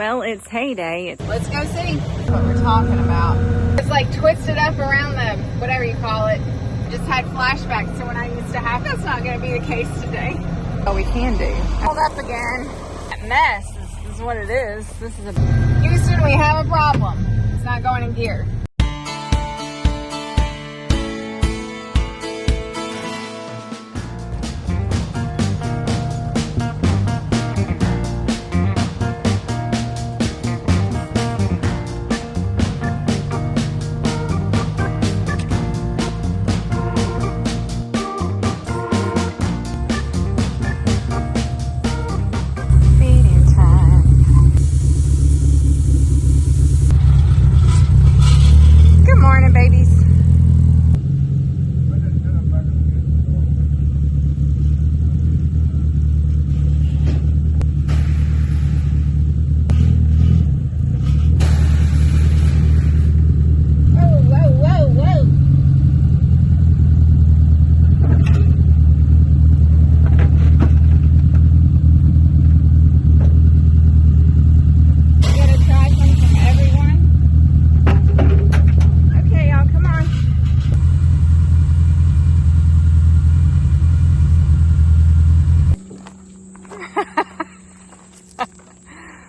Well, it's heyday. Let's go see what we're talking about. It's like twisted up around the, whatever you call it. Just had flashbacks to when I used to have. That's not going to be the case today. Oh, we can do. Hold up again. That mess is what it is. This is a... Houston, we have a problem. It's not going in gear.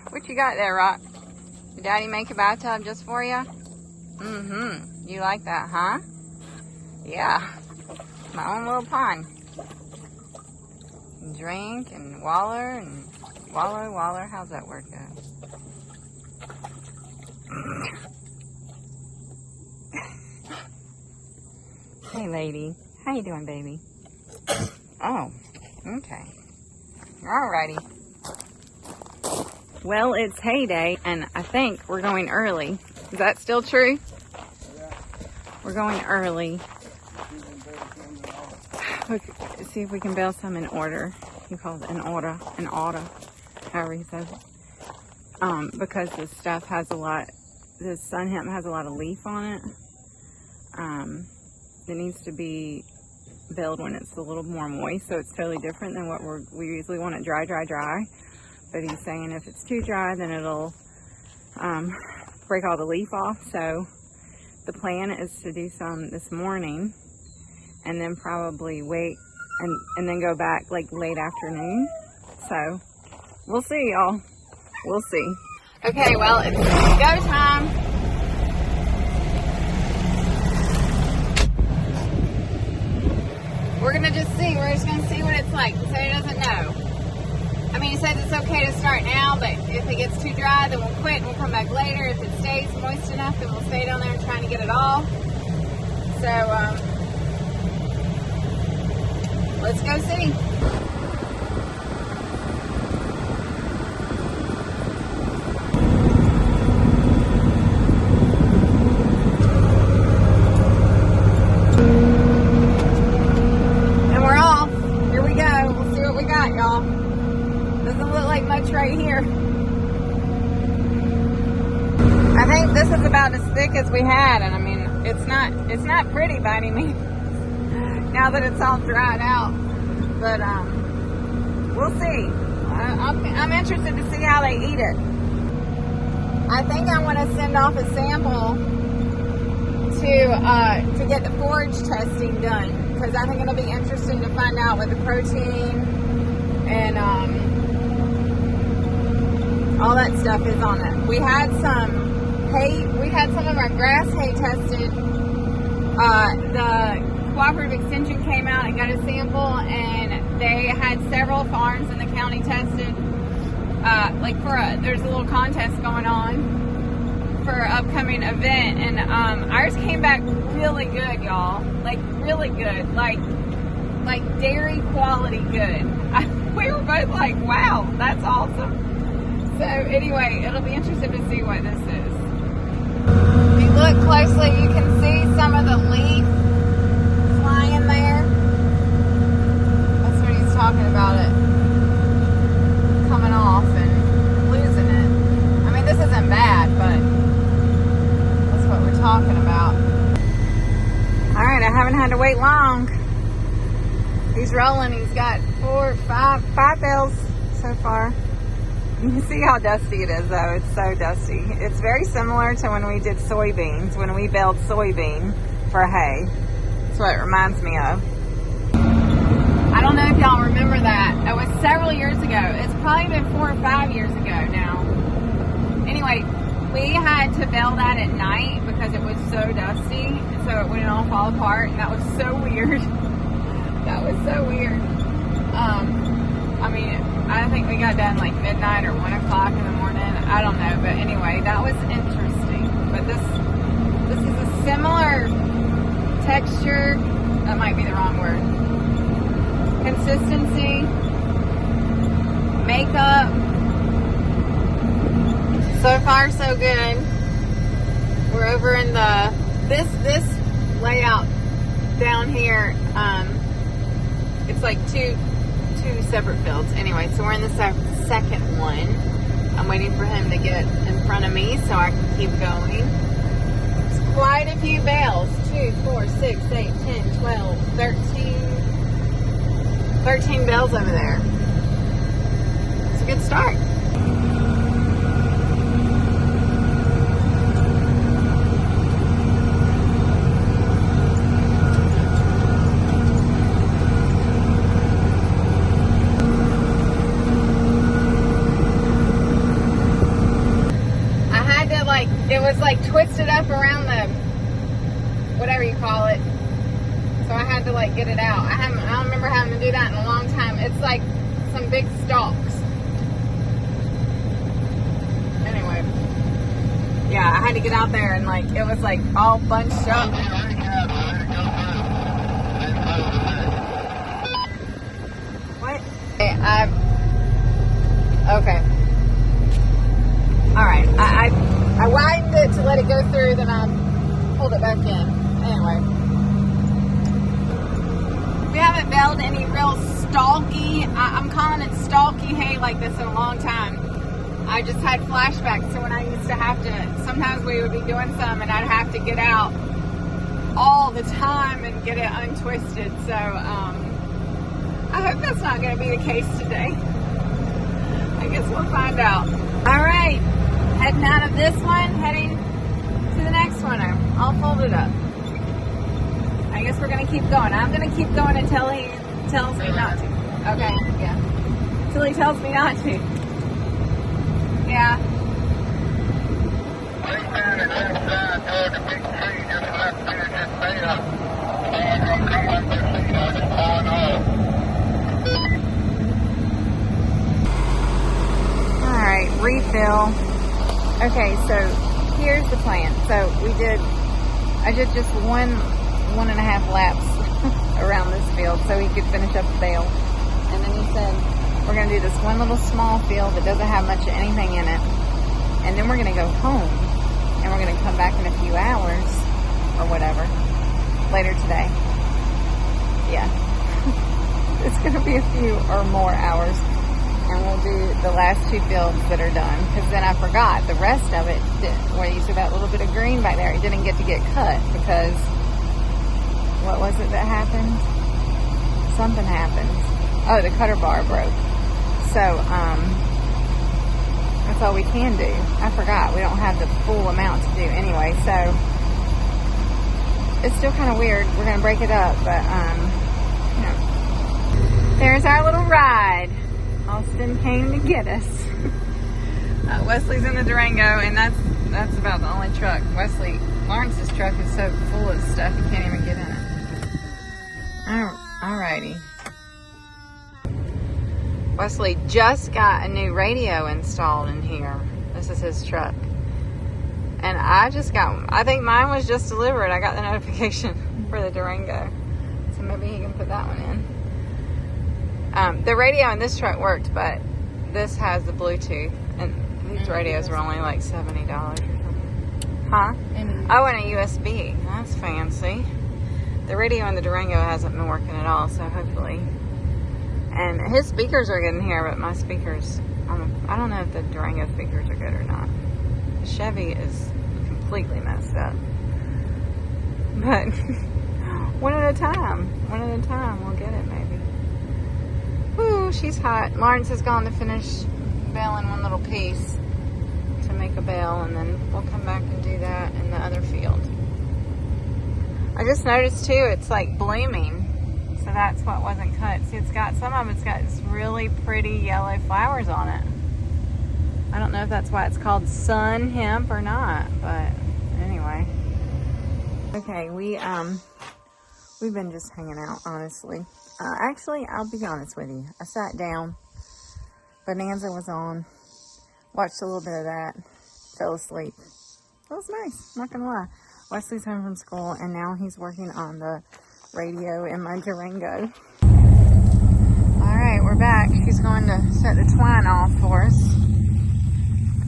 What you got there, Rock? Did Daddy make a bathtub just for you? Mm-hmm. You like that, huh? Yeah. My own little pond. Drink and waller and waller. How's that work out? Hey, lady. How you doing, baby? Oh, okay. Alrighty. Well, it's heyday, and I think we're going early. Is that still true? Yeah. We're going early. Let's see if we can bail some in order. He calls it an order, however he says it. Because this stuff has a lot, this sun hemp has a lot of leaf on it. It needs to be baled when it's a little more moist, so it's totally different than what we usually want it dry. But he's saying if it's too dry, then it'll break all the leaf off. So the plan is to do some this morning and then probably wait and then go back like late afternoon. So we'll see, y'all. We'll see. Okay, well, it's go time. We're going to just see. We're just going to see what it's like. He said he doesn't know. I mean, he says it's okay to start now, but if it gets too dry, then we'll quit and we'll come back later. If it stays moist enough, then we'll stay down there and trying to get it all. So, let's go see. And we're off. Here we go. We'll see what we got, y'all. Doesn't look like much right here. I think this is about as thick as we had, and I mean, it's not pretty by any means now that it's all dried out. But we'll see. I'm interested to see how they eat it. I think I want to send off a sample to get the forage testing done, because I think it'll be interesting to find out what the protein and all that stuff is on it. We had some hay. We had some of our grass hay tested. The Cooperative Extension came out and got a sample, and they had several farms in the county tested. There's a little contest going on for an upcoming event, and ours came back really good, y'all. Like really good, like dairy quality good. We were both like, wow, that's awesome. So anyway, it'll be interesting to see what this is. If you look closely, you can see some of the leaf flying there. That's what he's talking about, it coming off and losing it. I mean, this isn't bad, but that's what we're talking about. All right, I haven't had to wait long. He's rolling. He's got five bales so far. You see how dusty it is, though. It's so dusty. It's very similar to when we did soybeans, when we baled soybean for hay. That's what it reminds me of. I don't know if y'all remember that. It was several years ago. It's probably been 4 or 5 years ago now. Anyway, we had to bale that at night because it was so dusty, so it wouldn't all fall apart, and that was so weird. That was so weird. I mean, I think we got done like midnight or 1 o'clock in the morning. I don't know, but anyway, that was interesting. But this is a similar texture. That might be the wrong word. Consistency, makeup. So far, so good. We're over in this layout down here. It's like two separate fields. Anyway, so we're in the second one. I'm waiting for him to get in front of me so I can keep going. It's quite a few bales. 2, 4, 6, 8, 10, 12, 13 bales over there. It's a good start. It was like twisted up around the, whatever you call it. So I had to like get it out. I don't remember having to do that in a long time. It's like some big stalks. Anyway. Yeah, I had to get out there and like, it was like all bunched up. What? Okay. Alright, I widened it to let it go through, then I pulled it back in. Anyway. We haven't baled any real stalky, I'm calling it stalky hay like this in a long time. I just had flashbacks to when I used to have to, sometimes we would be doing some and I'd have to get out all the time and get it untwisted. So, I hope that's not going to be the case today. I guess we'll find out. Alright. Heading out of this one, heading to the next one. I'll fold it up. I guess we're going to keep going. I'm going to keep going until he tells me not to. Okay, yeah. Until he tells me not to. Yeah. Alright, refill. Okay, so here's the plan. So I did just one and a half laps around this field so he could finish up the bale. And then he said, we're going to do this one little small field that doesn't have much of anything in it. And then we're going to go home. And we're going to come back in a few hours or whatever later today. Yeah. It's going to be a few or more hours. And we'll do the last 2 fields that are done. Because then I forgot the rest of it. Where you see that little bit of green back there, it didn't get to get cut because what was it that happened? Something happened. Oh, the cutter bar broke. So, that's all we can do. I forgot. We don't have the full amount to do anyway. So, it's still kind of weird. We're going to break it up. But, you know. There's our little ride. Austin came to get us. Wesley's in the Durango, and that's about the only truck. Lawrence's truck is so full of stuff he can't even get in it. Alrighty. Wesley just got a new radio installed in here. This is his truck. And I think mine was just delivered. I got the notification for the Durango. So maybe he can put that one in. The radio in this truck worked, but this has the Bluetooth, and these radios were only like $70 or something. Huh? Oh, and a USB. That's fancy. The radio in the Durango hasn't been working at all, so hopefully. And his speakers are good in here, but my speakers, I don't know if the Durango speakers are good or not. The Chevy is completely messed up. But one at a time. One at a time. We'll get it, maybe. Ooh, she's hot. Lawrence has gone to finish bale in one little piece to make a bale, and then we'll come back and do that in the other field. I just noticed too, it's like blooming, so that's what wasn't cut. See, it's got some of it's got this really pretty yellow flowers on it. I don't know if that's why it's called sun hemp or not, but anyway. Okay, we've been just hanging out, honestly. Actually, I'll be honest with you. I sat down, Bonanza was on, watched a little bit of that, fell asleep. It was nice, not gonna lie. Wesley's home from school, and now he's working on the radio in my Durango. All right, we're back. She's going to set the twine off for us.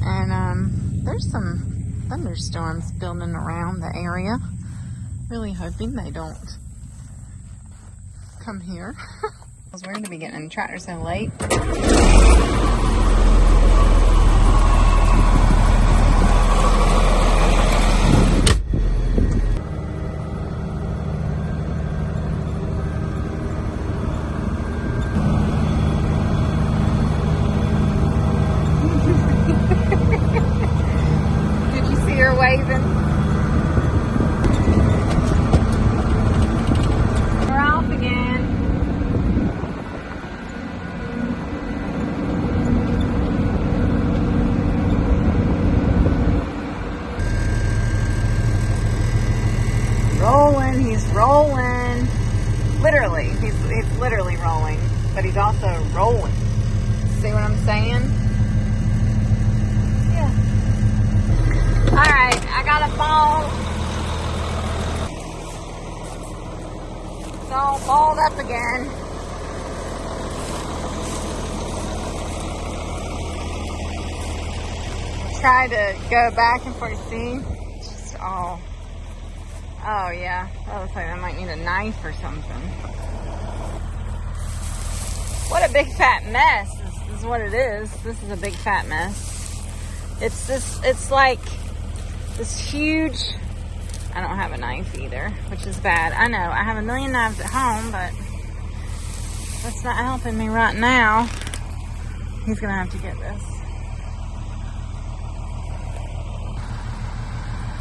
And there's some thunderstorms building around the area. Really hoping they don't come here. We're going to be getting in the tractor so late. Did you see her waving? We're off again. Rolling, he's rolling. Literally, he's literally rolling, but he's also rolling. See what I'm saying? Yeah. Alright, I got a ball. It's all balled up again. Try to go back and forth, see? It's just all... Oh yeah, that looks like I might need a knife or something. What a big fat mess is what it is. This is a big fat mess. It's like this huge, I don't have a knife either, which is bad. I know, I have a million knives at home, but that's not helping me right now. He's gonna have to get this.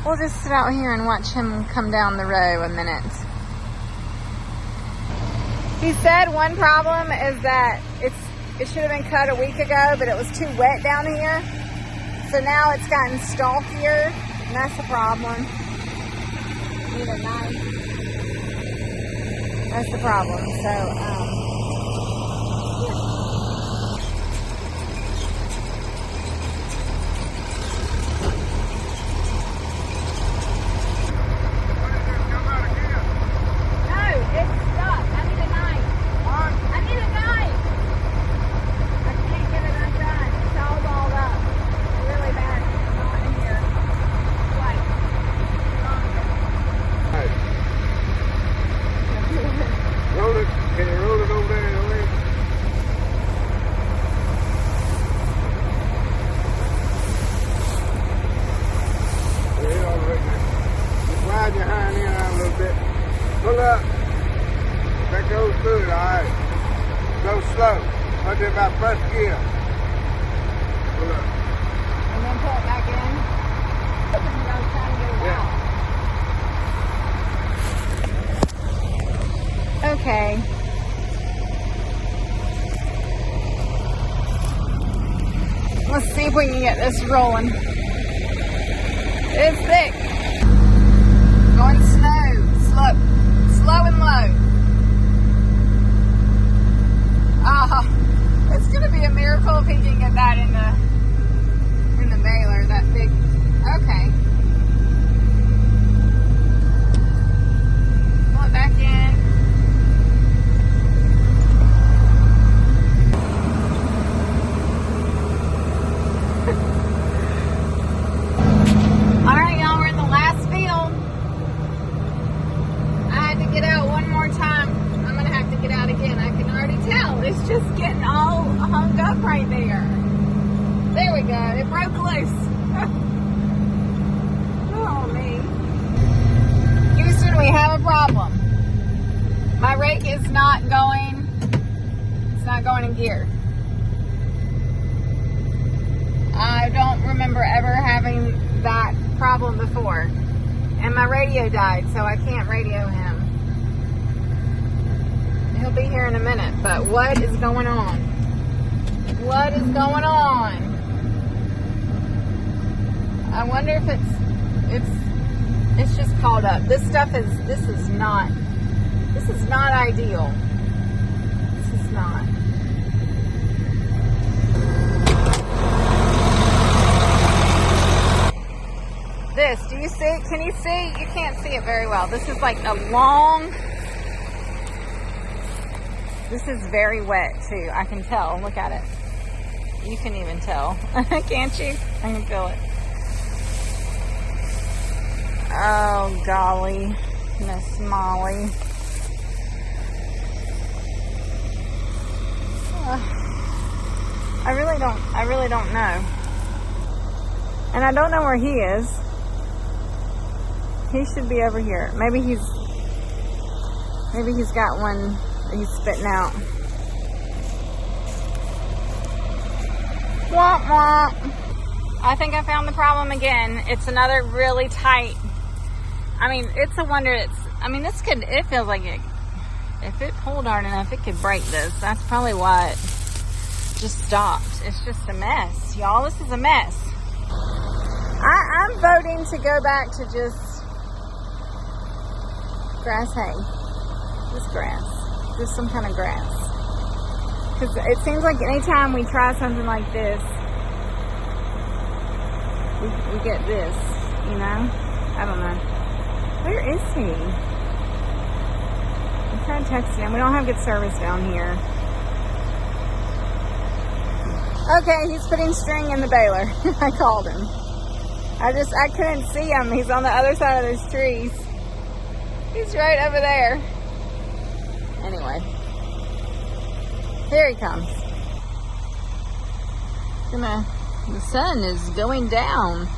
We'll just sit out here and watch him come down the row a minute. He said one problem is that it should have been cut a week ago, but it was too wet down here. So now it's gotten stalkier, and that's the problem. Need a knife. That's the problem. So, okay. Let's see if we can get this rolling. It's thick. Going slow and low. It's gonna be a miracle if he can get that in the baler, that big. Okay. Pull it back in. Alright, y'all, we're in the last field. I had to get out one more time. I'm gonna have to get out again. I can already tell. It's just getting all hung up right there. There we go. It broke loose. Oh, me. Houston, we have a problem. My rake is not going, it's not going in gear. radio died, so I can't radio him. He'll be here in a minute, but what is going on? What is going on? I wonder if it's just called up. This is not ideal. This is not. This, do you see it? Can you see? You can't see it very well. This is like a long, this is very wet too. I can tell. Look at it. You can even tell. Can't you? I can feel it. Oh, golly. Miss Molly. I really don't know. And I don't know where he is. He should be over here. Maybe he's got one that he's spitting out. Womp womp. I think I found the problem again. It's another really tight. I mean, it's a wonder it feels like it, if it pulled hard enough, it could break this. That's probably why it just stopped. It's just a mess. Y'all, this is a mess. I'm voting to go back to just grass hay. Just grass. Just some kind of grass. Because it seems like anytime we try something like this, we get this, you know? I don't know. Where is he? I'm trying to text him. We don't have good service down here. Okay, he's putting string in the baler. I called him. I couldn't see him. He's on the other side of those trees. He's right over there. Anyway. Here he comes. The sun is going down.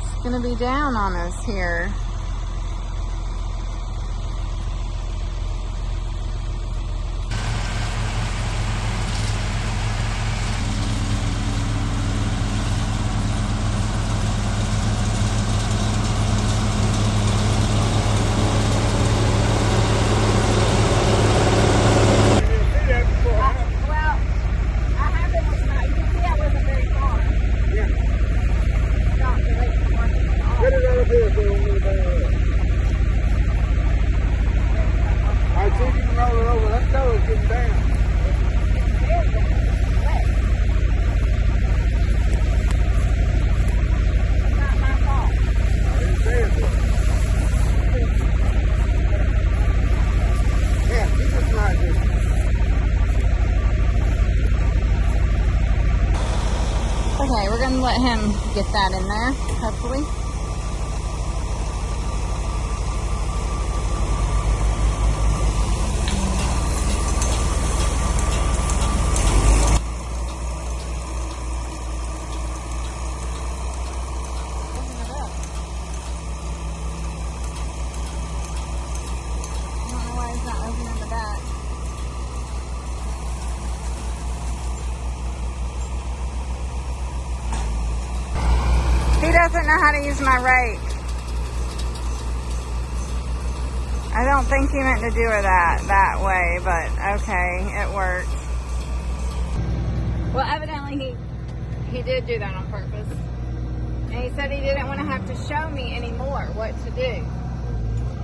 It's gonna be down on us here. Okay, we're gonna let him get that in there, hopefully. He doesn't know how to use my rake. I don't think he meant to do it that way, but okay, it worked. Well, evidently he did do that on purpose. And he said he didn't want to have to show me anymore what to do.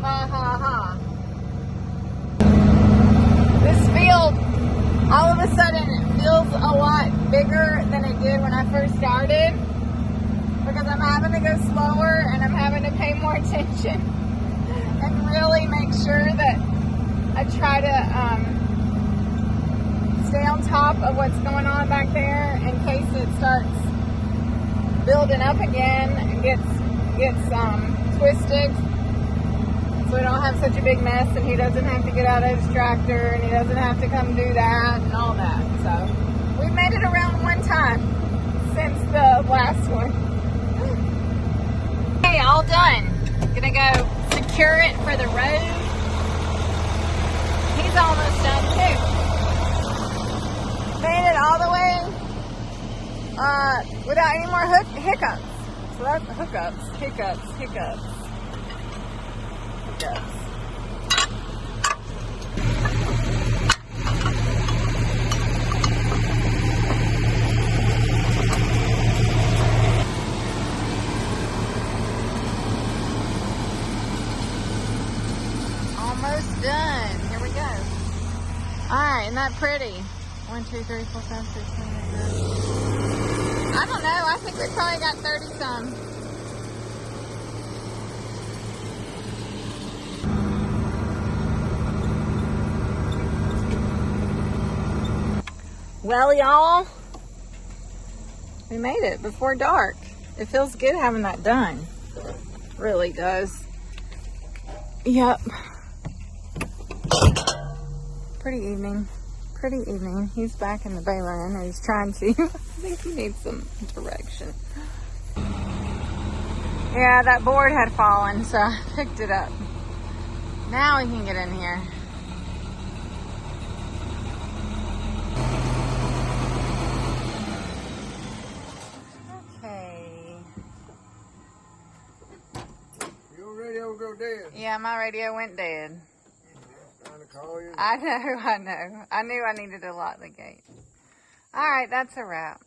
Ha ha ha. This field, all of a sudden, it feels a lot bigger than it did when I first started. Because I'm having to go slower and I'm having to pay more attention and really make sure that I try to stay on top of what's going on back there in case it starts building up again and gets twisted, so we don't have such a big mess and he doesn't have to get out of his tractor and he doesn't have to come do that and all that. So we've made it around one time since the last one. Okay, all done. Gonna go secure it for the road. He's almost done too. Made it all the way without any more hiccups. So that's hiccups. goes. Almost done. Here we go. Alright, isn't that pretty? 1, 2, 3, 4, 5, 6, 7, 8, 9. I don't know. I think we probably got 30 some. Well, y'all, we made it before dark. It feels good having that done. It really does. Yep. Pretty evening. Pretty evening. He's back in the baler and he's trying to. I think he needs some direction. Yeah, that board had fallen, so I picked it up. Now we can get in here. Okay. Your radio go dead. Yeah, my radio went dead. Trying to call you. I know. I knew I needed to lock the gate. All right, that's a wrap.